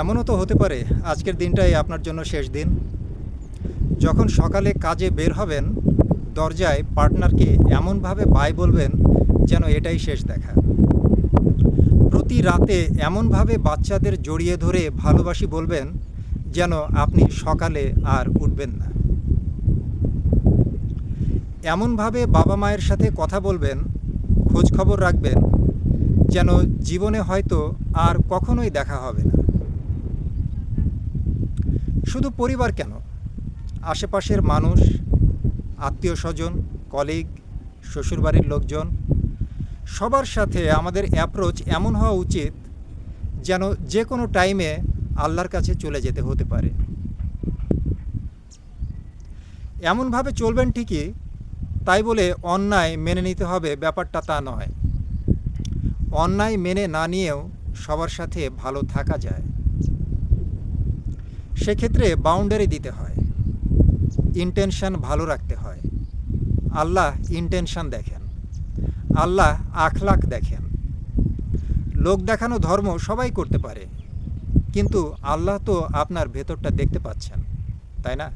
এমনও তো হতে পারে আজকের দিনটাই আপনার জন্য শেষ দিন। যখন সকালে কাজে বের হবেন, দরজায় পার্টনারকে এমনভাবে বাই বলবেন যেন এটাই শেষ দেখা। প্রতি রাতে এমনভাবে বাচ্চাদের জড়িয়ে ধরে ভালোবাসি বলবেন যেন আপনি সকালে আর উঠবেন না। এমনভাবে বাবা মায়ের সাথে কথা বলবেন, খোঁজ খবর রাখবেন যেন জীবনে হয়তো আর কখনোই দেখা হবে না। শুধু পরিবার কেন, আশেপাশের মানুষ, আত্মীয় স্বজন, কলিগ, শ্বশুরবাড়ির লোকজন, সবার সাথে আমাদের অ্যাপ্রোচ এমন হওয়া উচিত যেন যে কোনো টাইমে আল্লাহর কাছে চলে যেতে হতে পারে। এমনভাবে চলবেন ঠিকই, তাই বলে অন্যায় মেনে নিতে হবে ব্যাপারটা তা নয়। অন্যায় মেনে না নিয়েও সবার সাথে ভালো থাকা যায়। সেক্ষেত্রে বাউন্ডারি দিতে হয়, ইন্টেনশন ভালো রাখতে হয়। আল্লাহ ইন্টেনশন দেখেন, আল্লাহ আখলাক দেখেন। লোক দেখানো ধর্ম সবাই করতে পারে, কিন্তু আল্লাহ তো আপনার ভেতরটা দেখতে পাচ্ছেন, তাই না?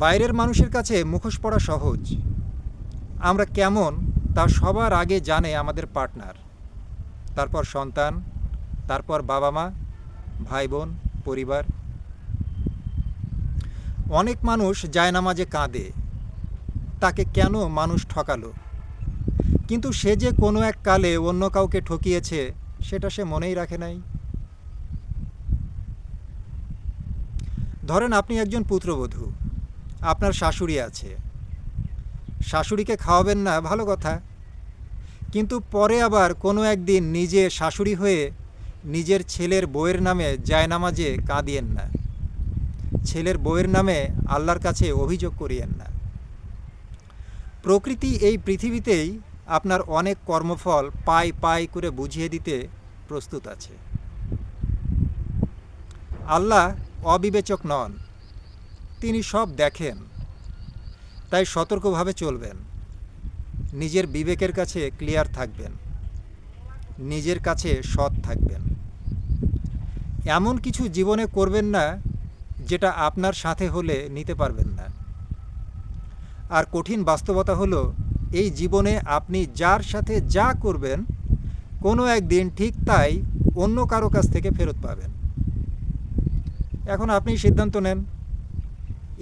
বাইরের মানুষের কাছে মুখোশ পড়া সহজ। আমরা কেমন তা সবার আগে জানে আমাদের পার্টনার, তারপর সন্তান, তারপর বাবা মা, ভাই বোন, পরিবার। অনেক মানুষ জায়নামাজে কাঁদে, তাকে কেন মানুষ ঠকালো, কিন্তু সে যে কোনো এক কালে অন্য কাউকে ঠকিয়েছে সেটা সে মনেই রাখে নাই। ধরেন আপনি একজন পুত্রবধূ, আপনার শাশুড়ি আছে, শাশুড়িকে খাওয়াবেন না ভালো কথা, কিন্তু পরে আবার কোনো একদিন নিজে শাশুড়ি হয়ে নিজের ছেলের বউয়ের নামে জায়নামাজে কাঁদিয়েন না, ছেলের বউয়ের নামে আল্লাহর কাছে অভিযোগ করিয়েন না। প্রকৃতি এই পৃথিবীতেই আপনার অনেক কর্মফল পাই পাই করে বুঝিয়ে দিতে প্রস্তুত আছে। আল্লাহ অবিবেচক নন, তিনি সব দেখেন। তাই সতর্কভাবে চলবেন, নিজের বিবেকের কাছে ক্লিয়ার থাকবেন, নিজের কাছে সৎ থাকবেন। এমন কিছু জীবনে করবেন না যেটা আপনার সাথে হলে নিতে পারবেন না। আর কঠিন বাস্তবতা হলো, এই জীবনে আপনি যার সাথে যা করবেন কোনো একদিন ঠিক তাই অন্য কারো কাছ থেকে ফেরত পাবেন। এখন আপনি সিদ্ধান্ত নেন,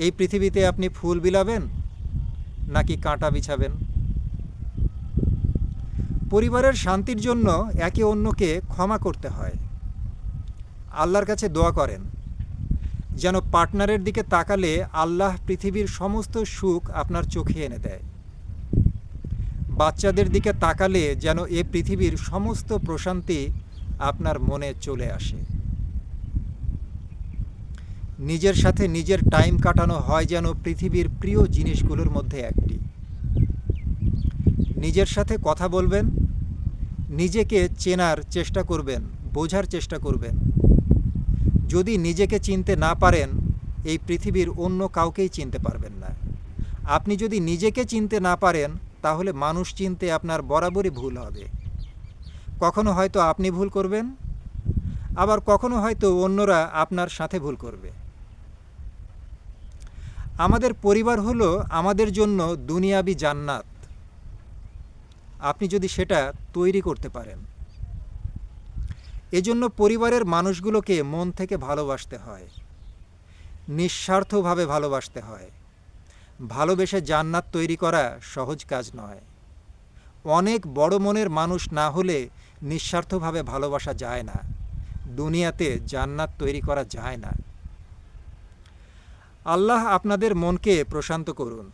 এই পৃথিবীতে আপনি ফুল বিলাবেন নাকি কাঁটা বিছাবেন। পরিবারের শান্তির জন্য একে অন্যকে ক্ষমা করতে হয়। আল্লাহর কাছে দোয়া করেন যেন পার্টনারের দিকে তাকালে আল্লাহ পৃথিবীর সমস্ত সুখ আপনার চোখে এনে দেয়। বাচ্চাদের দিকে তাকালে যেন এ পৃথিবীর সমস্ত প্রশান্তি আপনার মনে চলে আসে। নিজের সাথে নিজের টাইম কাটানো হয় যেন পৃথিবীর প্রিয় জিনিসগুলোর মধ্যে একটি। নিজের সাথে কথা বলবেন, নিজেকে চেনার চেষ্টা করবেন, বোঝার চেষ্টা করবেন। যদি নিজেকে চিনতে না পারেন, এই পৃথিবীর অন্য কাউকেই চিনতে পারবেন না। আপনি যদি নিজেকে চিনতে না পারেন, তাহলে মানুষ চিনতে আপনার বরাবরই ভুল হবে। কখনো হয়তো আপনি ভুল করবেন, আবার কখনো হয়তো অন্যরা আপনার সাথে ভুল করবে। আমাদের পরিবার হলো আমাদের জন্য দুনিয়াবি জান্নাত, আপনি যদি সেটা তৈরি করতে পারেন। এজন্য পরিবারের মানুষগুলোকে মন থেকে ভালোবাসতে হয়, নিঃস্বার্থভাবে ভালোবাসতে হয়। ভালোবেসে জান্নাত তৈরি করা সহজ কাজ নয়। অনেক বড় মনের মানুষ না হলে নিঃস্বার্থভাবে ভালোবাসা যায় না, দুনিয়াতে জান্নাত তৈরি করা যায় না। আল্লাহ আপনাদের মনকে প্রশান্ত করুন,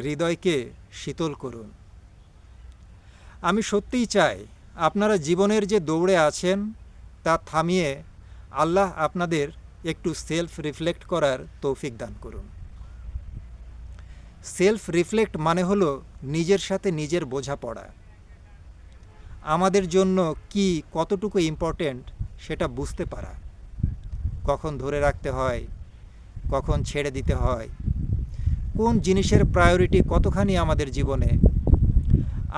হৃদয়কে শীতল করুন। আমি সত্যিই চাই আপনারা জীবনের যে দৌড়ে আছেন তা থামিয়ে আল্লাহ আপনাদের একটু সেলফ রিফ্লেক্ট করার তৌফিক দান করুন। সেলফ রিফ্লেক্ট মানে হলো নিজের সাথে নিজের বোঝাপড়া। আমাদের জন্য কি কতটুকু ইম্পর্ট্যান্ট সেটা বুঝতে পারা, কখন ধরে রাখতে হয়, কখন ছেড়ে দিতে হয়, কোন জিনিসের প্রায়োরিটি কতখানি আমাদের জীবনে,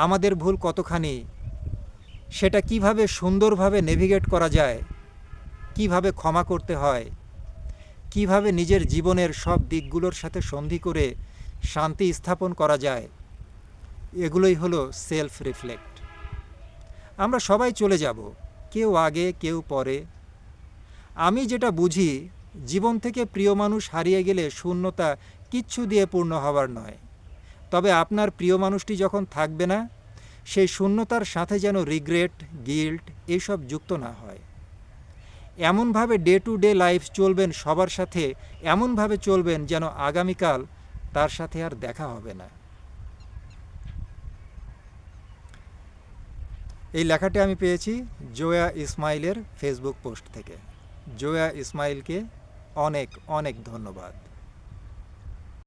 আমাদের ভুল কতখানি, সেটা কিভাবে সুন্দরভাবে নেভিগেট করা যায়, কিভাবে ক্ষমা করতে হয়, কিভাবে নিজের জীবনের সব দিকগুলোর সাথে সন্ধি করে শান্তি স্থাপন করা যায়, এগুলোই হলো সেলফ রিফ্লেক্ট। আমরা সবাই চলে যাব, কেউ আগে কেউ পরে। আমি যেটা বুঝি, জীবন থেকে প্রিয় মানুষ হারিয়ে গেলে শূন্যতা কিচ্ছু দিয়ে পূর্ণ হবার নয়। তবে আপনার প্রিয় মানুষটি যখন থাকবে না, সেই শূন্যতার সাথে যেন রিগ্রেট, গিল্ট এইসব যুক্ত না হয়। এমনভাবে ডে টু ডে লাইফ চলবেন সবার সাথে, এমনভাবে চলবেন যেন আগামীকাল তার সাথে আর দেখা হবে না। এই লেখাটি আমি পেয়েছি জোয়া ইসমাইলের ফেসবুক পোস্ট থেকে। জোয়া ইসমাইলকে অনেক অনেক ধন্যবাদ।